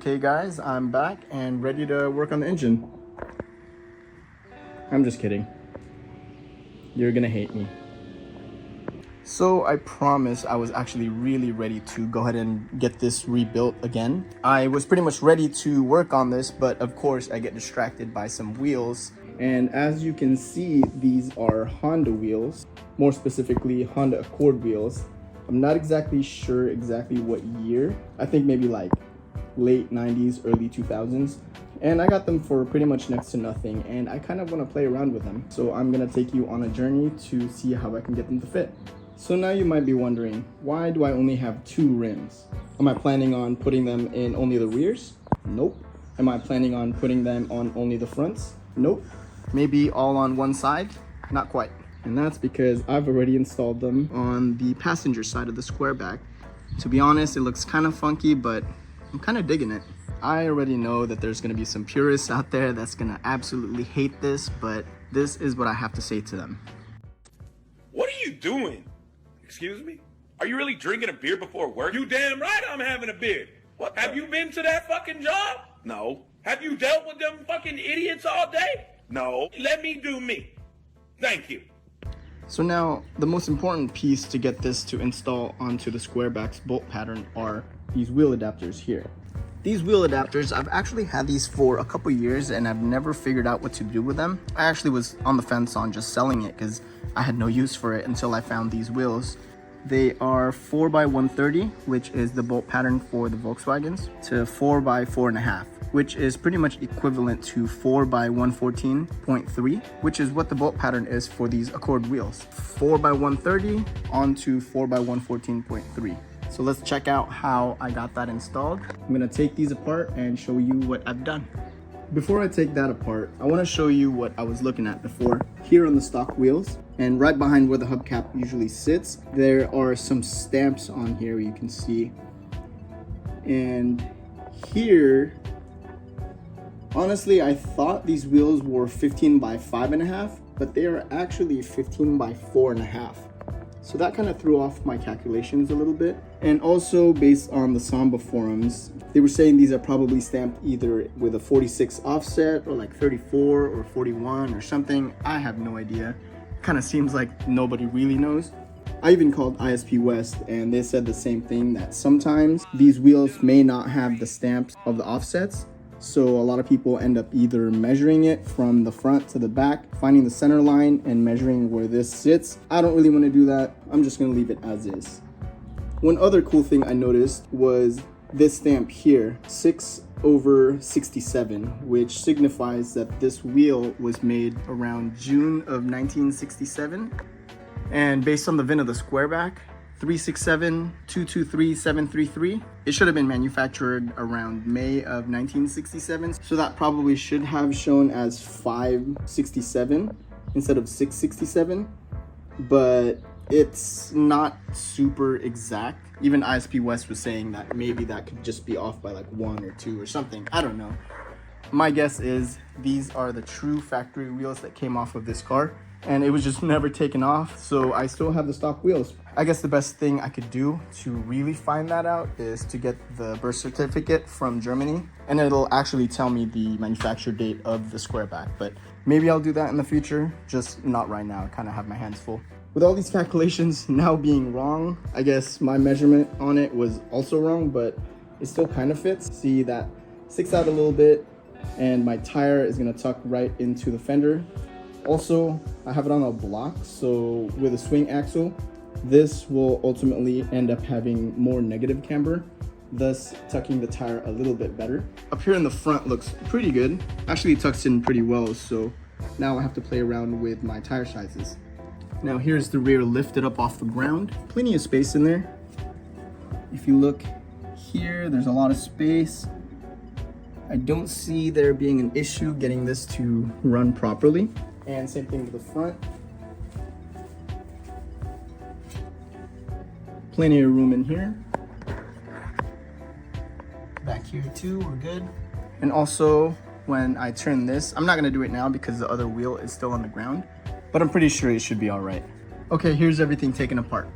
Okay guys, I'm back and ready to work on the engine. I'm just kidding. You're gonna hate me. So I promise I was actually really ready to go ahead and get this rebuilt again. I was pretty much ready to work on this, but of course I get distracted by some wheels. And as you can see, these are Honda wheels, more specifically Honda Accord wheels. I'm not exactly sure exactly what year. I think maybe like late 90s, early 2000s. And I got them for pretty much next to nothing, and I kind of want to play around with them. So I'm gonna take you on a journey to see how I can get them to fit. So now you might be wondering, why do I only have 2 rims? Am I planning on putting them in only the rears? Nope. Am I planning on putting them on only the fronts? Nope. Maybe all on one side? Not quite. And that's because I've already installed them on the passenger side of the Squareback. To be honest, it looks kind of funky, but I'm kind of digging it. I already know that there's gonna be some purists out there that's gonna absolutely hate this, but this is what I have to say to them. What are you doing? Excuse me? Are you really drinking a beer before work? You damn right I'm having a beer. What? Have you been to that fucking job? No. Have you dealt with them fucking idiots all day? No. Let me do me. Thank you. So now, the most important piece to get this to install onto the Squareback's bolt pattern are these wheel adapters here. These wheel adapters, I've actually had these for a couple years and I've never figured out what to do with them. I actually was on the fence on just selling it because I had no use for it until I found these wheels. They are 4x130, which is the bolt pattern for the Volkswagens, to 4x4.5, which is pretty much equivalent to 4x114.3, which is what the bolt pattern is for these Accord wheels. 4x130 onto 4x114.3. So let's check out how I got that installed. I'm gonna take these apart and show you what I've done. Before I take that apart, I wanna show you what I was looking at before. Here on the stock wheels, and right behind where the hubcap usually sits, there are some stamps on here you can see. And here, honestly, I thought these wheels were 15 by 5.5, but they are actually 15 by 4.5. So that kind of threw off my calculations a little bit. And also based on the Samba forums, they were saying these are probably stamped either with a 46 offset or like 34 or 41 or something. I have no idea. Kind of seems like nobody really knows. I even called ISP West and they said the same thing, that sometimes these wheels may not have the stamps of the offsets. So a lot of people end up either measuring it from the front to the back, finding the center line and measuring where this sits. I don't really want to do that. I'm just going to leave it as is. One other cool thing I noticed was this stamp here, 6/67, which signifies that this wheel was made around June of 1967. And based on the VIN of the Squareback, 367223733. It should have been manufactured around May of 1967. So that probably should have shown as 567 instead of 667, but it's not super exact. Even ISP West was saying that maybe that could just be off by like 1 or 2 or something. I don't know. My guess is these are the true factory wheels that came off of this car, and it was just never taken off, so I still have the stock wheels. I guess the best thing I could do to really find that out is to get the birth certificate from Germany, and it'll actually tell me the manufacture date of the Squareback, but maybe I'll do that in the future, just not right now. I kind of have my hands full. With all these calculations now being wrong, I guess my measurement on it was also wrong, but it still kind of fits. See, that sticks out a little bit, and my tire is gonna tuck right into the fender. Also, I have it on a block, so with a swing axle, this will ultimately end up having more negative camber, thus tucking the tire a little bit better. Up here in the front looks pretty good. Actually, it tucks in pretty well, so now I have to play around with my tire sizes. Now here's the rear lifted up off the ground. Plenty of space in there. If you look here, there's a lot of space. I don't see there being an issue getting this to run properly. And same thing with the front. Plenty of room in here. Back here too, we're good. And also, when I turn this, I'm not gonna do it now because the other wheel is still on the ground, but I'm pretty sure it should be all right. Okay, here's everything taken apart.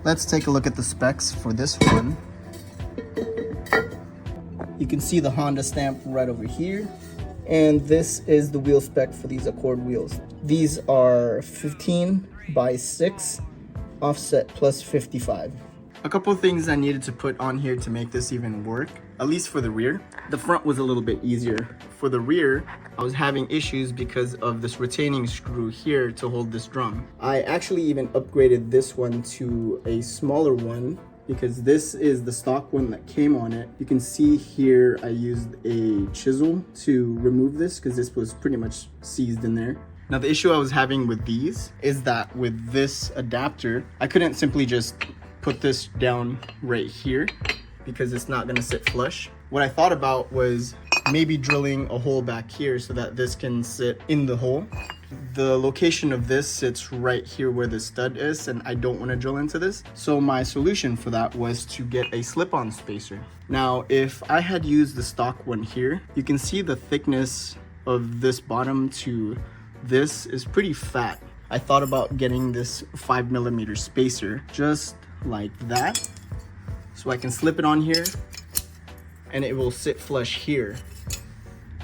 Let's take a look at the specs for this one. You can see the Honda stamp right over here. And this is the wheel spec for these Accord wheels. These are 15 by 6, offset plus 55. A couple of things I needed to put on here to make this even work, at least for the rear. The front was a little bit easier. For the rear, I was having issues because of this retaining screw here to hold this drum. I actually even upgraded this one to a smaller one because this is the stock one that came on it. You can see here I used a chisel to remove this because this was pretty much seized in there. Now the issue I was having with these is that with this adapter, I couldn't simply just put this down right here because it's not gonna sit flush. What I thought about was maybe drilling a hole back here so that this can sit in the hole. The location of this sits right here where the stud is, and I don't want to drill into this. So my solution for that was to get a slip-on spacer. Now, if I had used the stock one here, you can see the thickness of this bottom to this is pretty fat. I thought about getting this 5mm spacer just like that, so I can slip it on here and it will sit flush here.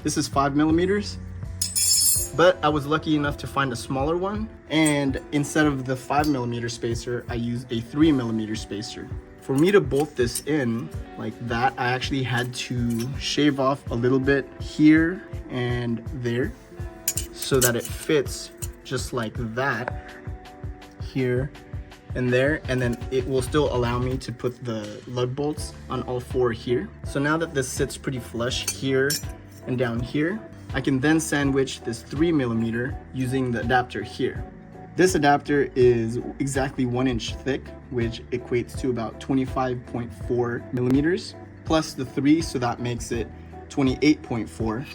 This is 5mm, but I was lucky enough to find a smaller one, and instead of the 5mm spacer, I used a 3mm spacer. For me to bolt this in like that, I actually had to shave off a little bit here and there so that it fits just like that here and there, and then it will still allow me to put the lug bolts on all four here. So now that this sits pretty flush here and down here, I can then sandwich this 3mm using the adapter here. This adapter is exactly 1 inch thick, which equates to about 25.4mm, plus the 3, so that makes it 28.4.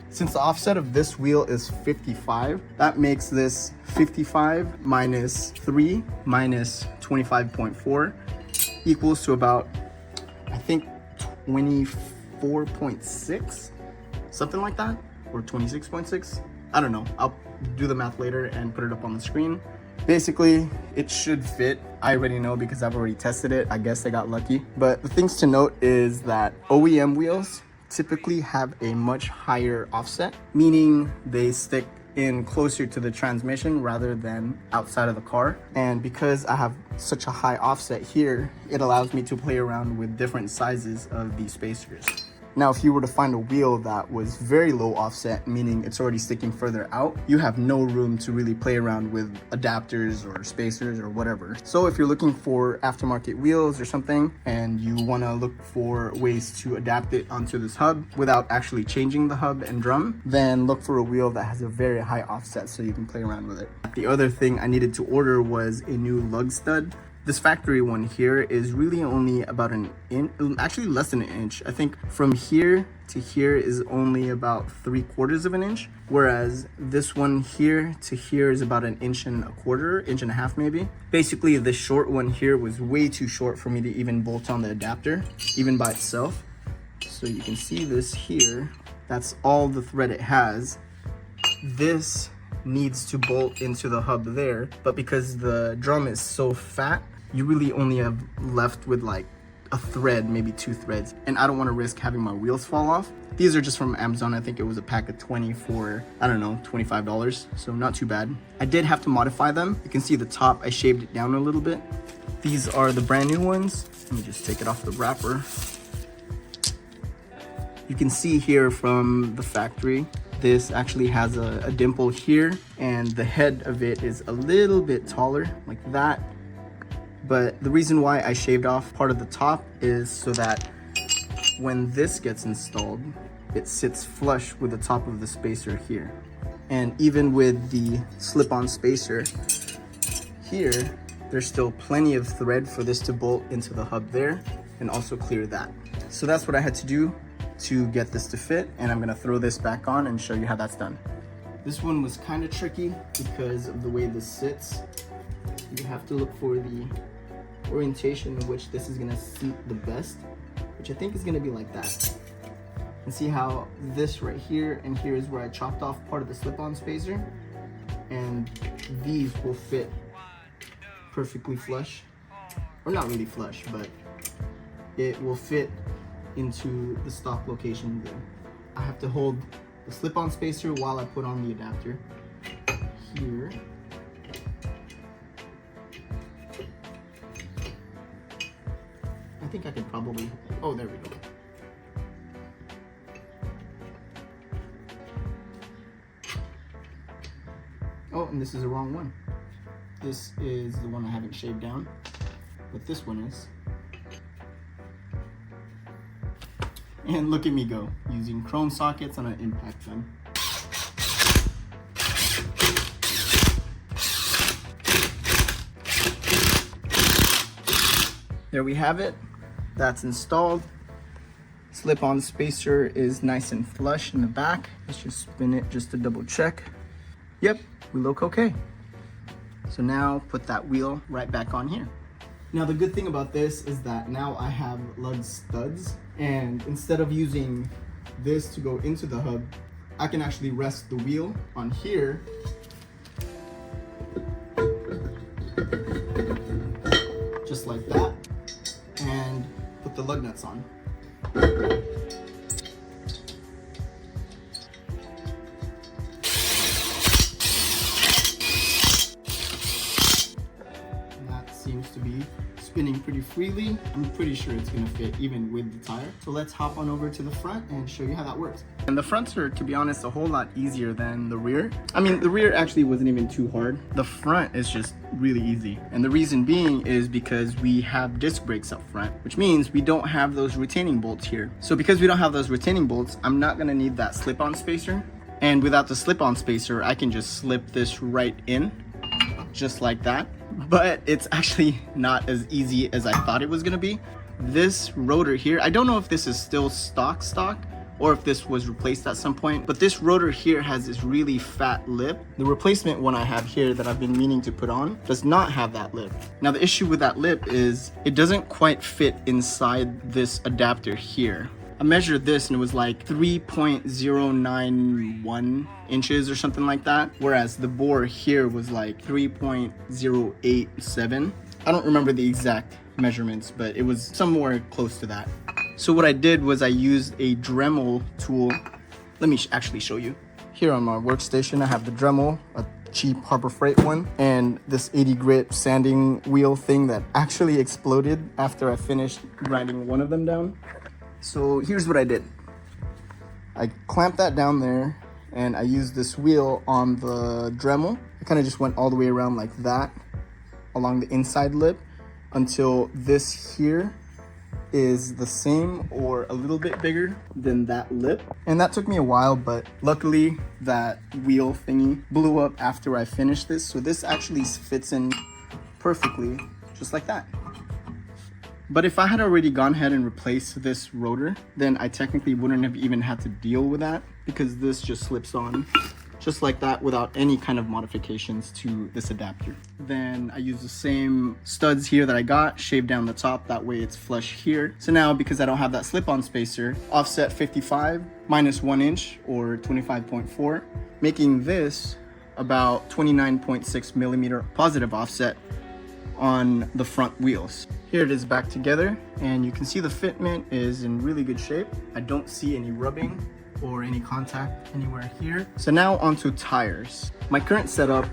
Since the offset of this wheel is 55, that makes this 55 minus 3 minus 25.4 equals to about, I think, 24.6, something like that, or 26.6. I don't know. I'll do the math later and put it up on the screen. Basically, it should fit. I already know because I've already tested it. I guess I got lucky. But the things to note is that OEM wheels typically have a much higher offset, meaning they stick in closer to the transmission rather than outside of the car. And because I have such a high offset here, it allows me to play around with different sizes of these spacers. Now, if you were to find a wheel that was very low offset, meaning it's already sticking further out, you have no room to really play around with adapters or spacers or whatever. So if you're looking for aftermarket wheels or something, and you want to look for ways to adapt it onto this hub without actually changing the hub and drum, then look for a wheel that has a very high offset so you can play around with it. The other thing I needed to order was a new lug stud. This factory one here is really only about an inch, actually less than an inch. I think from here to here is only about 3/4 of an inch, whereas this one here to here is about 1.25 inches, inch and a half maybe. Basically, the short one here was way too short for me to even bolt on the adapter, even by itself. So you can see this here, that's all the thread it has. This needs to bolt into the hub there, but because the drum is so fat, you really only have left with like a thread, maybe 2 threads, and I don't want to risk having my wheels fall off. These are just from Amazon. I think it was a pack of 20 for, I don't know, $25, so not too bad. I did have to modify them. You can see the top, I shaved it down a little bit. These are the brand new ones. Let me just take it off the wrapper. You can see here from the factory, this actually has a dimple here, and the head of it is a little bit taller, like that. But the reason why I shaved off part of the top is so that when this gets installed, it sits flush with the top of the spacer here. And even with the slip-on spacer here, there's still plenty of thread for this to bolt into the hub there and also clear that. So that's what I had to do to get this to fit, and I'm gonna throw this back on and show you how that's done. This one was kind of tricky because of the way this sits. You have to look for the orientation in which this is gonna seat the best, which I think is gonna be like that. And see how this right here and here is where I chopped off part of the slip-on spacer, and these will fit perfectly flush, or not really flush, but it will fit into the stock location there. I have to hold the slip-on spacer while I put on the adapter here. I think I could probably, oh, there we go. Oh, and this is the wrong one. This is the one I haven't shaved down, but this one is. And look at me go, using chrome sockets on an impact gun. There we have it. That's installed. Slip-on spacer is nice and flush in the back. Let's just spin it just to double check. Yep, we look okay. So now put that wheel right back on here. Now the good thing about this is that now I have lug studs, and instead of using this to go into the hub, I can actually rest the wheel on here just like that, and put the lug nuts on. Seems to be spinning pretty freely. I'm pretty sure it's gonna fit even with the tire. So let's hop on over to the front and show you how that works. And the fronts are, to be honest, a whole lot easier than the rear. I mean, the rear actually wasn't even too hard. The front is just really easy. And the reason being is because we have disc brakes up front, which means we don't have those retaining bolts here. So because we don't have those retaining bolts, I'm not gonna need that slip-on spacer. And without the slip-on spacer, I can just slip this right in, just like that. But it's actually not as easy as I thought it was gonna be. This rotor here, I don't know if this is still stock or if this was replaced at some point, but this rotor here has this really fat lip. The replacement one I have here that I've been meaning to put on does not have that lip. Now the issue with that lip is it doesn't quite fit inside this adapter here. I measured this and it was like 3.091 inches or something like that, whereas the bore here was like 3.087. I don't remember the exact measurements, but it was somewhere close to that. So what I did was I used a Dremel tool. Let me actually show you. Here on my workstation, I have the Dremel, a cheap Harbor Freight one, and this 80 grit sanding wheel thing that actually exploded after I finished grinding one of them down. So here's what I did. I clamped that down there and I used this wheel on the Dremel. I kind of just went all the way around like that along the inside lip until this here is the same or a little bit bigger than that lip. And that took me a while, but luckily that wheel thingy blew up after I finished this. So this actually fits in perfectly, just like that. But if I had already gone ahead and replaced this rotor, then I technically wouldn't have even had to deal with that because this just slips on just like that without any kind of modifications to this adapter. Then I use the same studs here that I got, shaved down the top, that way it's flush here. So now, because I don't have that slip-on spacer, offset 55 minus 1 inch or 25.4, making this about 29.6 millimeter positive offset on the front wheels. Here it is back together, and you can see the fitment is in really good shape. I don't see any rubbing or any contact anywhere here. So now onto tires. My current setup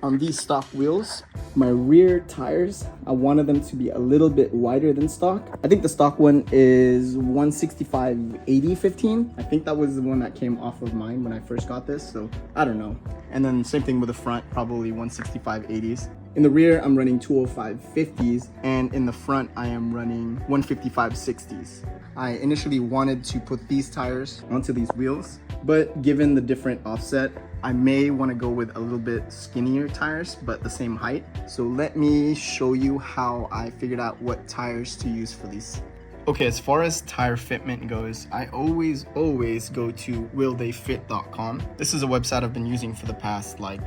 on these stock wheels, my rear tires, I wanted them to be a little bit wider than stock. I think the stock one is 165/80/15. I think that was the one that came off of mine when I first got this, so I don't know. And then same thing with the front, probably 165/80s. In the rear, I'm running 205/50s, and in the front, I am running 155/60s. I initially wanted to put these tires onto these wheels, but given the different offset, I may want to go with a little bit skinnier tires, but the same height. So let me show you how I figured out what tires to use for these. Okay, as far as tire fitment goes, I always go to willtheyfit.com. This is a website I've been using for the past, I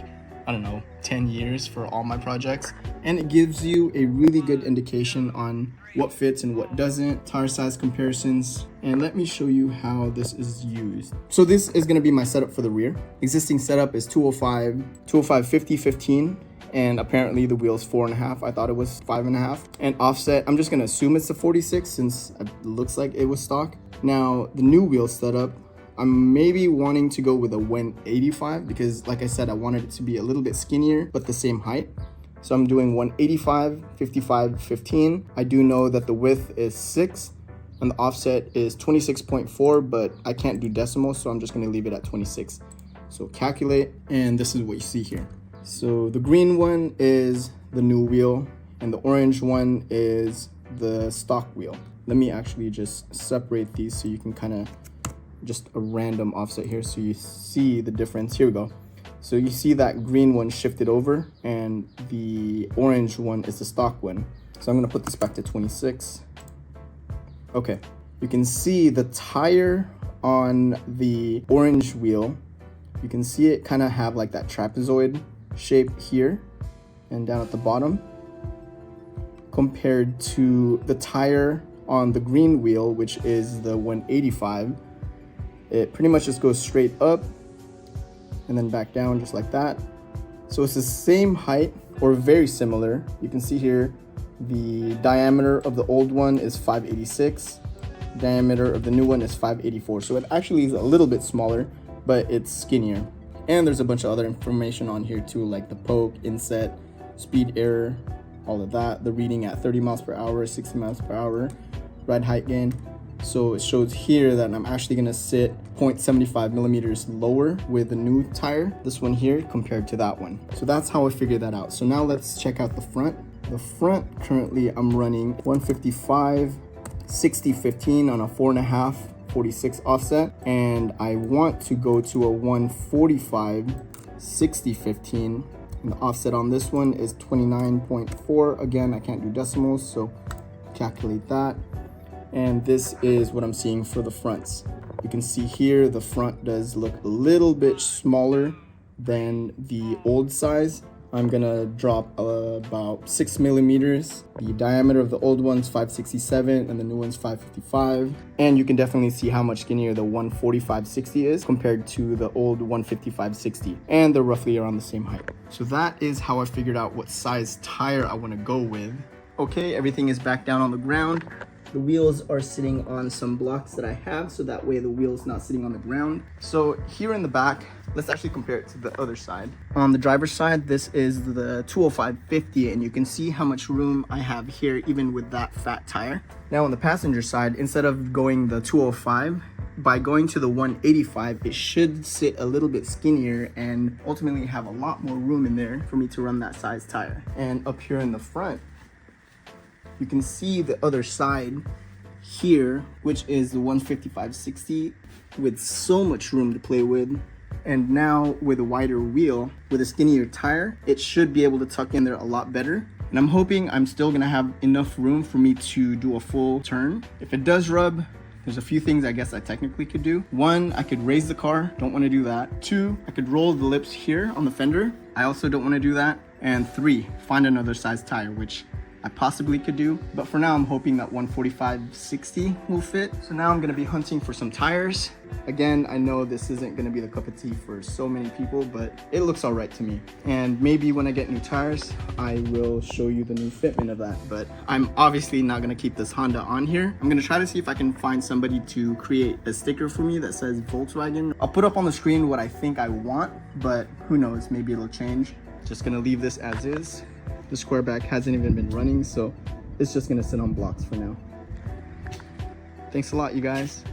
don't know, 10 years for all my projects. And it gives you a really good indication on what fits and what doesn't, tire size comparisons. And let me show you how this is used. So this is gonna be my setup for the rear. Existing setup is 205/50/15. and apparently the wheel's 4.5. I thought it was 5.5. And offset, I'm just gonna assume it's a 46 since it looks like it was stock. Now the new wheel setup, I'm maybe wanting to go with a 185 because like I said, I wanted it to be a little bit skinnier but the same height. So I'm doing 185, 55, 15. I do know that the width is 6 and the offset is 26.4, but I can't do decimals, so I'm just gonna leave it at 26. So calculate, and this is what you see here. So the green one is the new wheel and the orange one is the stock wheel. Let me actually just separate these so you can kind of just a random offset here so you see the difference. Here we go. So you see that green one shifted over and the orange one is the stock one. So I'm gonna put this back to 26. Okay, you can see the tire on the orange wheel. You can see it kind of have like that trapezoid shape here and down at the bottom compared to the tire on the green wheel, which is the 185. It pretty much just goes straight up and then back down just like that. So it's the same height or very similar. You can see here the diameter of the old one is 586. Diameter of the new one is 584. So it actually is a little bit smaller, but it's skinnier. And there's a bunch of other information on here too, like the poke, inset, speed error, all of that. The reading at 30 miles per hour, 60 miles per hour, ride height gain. So it shows here that I'm actually gonna sit 0.75 millimeters lower with the new tire, this one here, compared to that one. So that's how I figured that out. So now let's check out the front. The front, currently I'm running 155, 60, 15 on a 4.5, 46 offset. And I want to go to a 145, 60, 15. And the offset on this one is 29.4. Again, I can't do decimals, so calculate that. And this is what I'm seeing for the fronts. You can see here the front does look a little bit smaller than the old size. I'm gonna drop about 6 millimeters. The diameter of the old one's 567 and the new one's 555. And you can definitely see how much skinnier the 145/60 is compared to the old 155/60. And they're roughly around the same height. So that is how I figured out what size tire I wanna go with. Okay, everything is back down on the ground. The wheels are sitting on some blocks that I have, so that way the wheel's not sitting on the ground. So here in the back, let's actually compare it to the other side. On the driver's side, this is the 205/50, and you can see how much room I have here, even with that fat tire. Now on the passenger side, instead of going the 205, by going to the 185, it should sit a little bit skinnier and ultimately have a lot more room in there for me to run that size tire. And up here in the front, you can see the other side here, which is the 155/60 with so much room to play with. And now with a wider wheel, with a skinnier tire, it should be able to tuck in there a lot better. And I'm hoping I'm still gonna have enough room for me to do a full turn. If it does rub, there's a few things I guess I technically could do. One, I could raise the car, don't wanna do that. Two, I could roll the lips here on the fender. I also don't wanna do that. And three, find another size tire, which I possibly could do, but for now I'm hoping that 145/60 will fit. So now I'm gonna be hunting for some tires. Again, I know this isn't gonna be the cup of tea for so many people, but it looks all right to me. And maybe when I get new tires, I will show you the new fitment of that, but I'm obviously not gonna keep this Honda on here. I'm gonna try to see if I can find somebody to create a sticker for me that says Volkswagen. I'll put up on the screen what I think I want, but who knows, maybe it'll change. Just gonna leave this as is. The Squareback hasn't even been running, so it's just gonna sit on blocks for now. Thanks a lot, you guys.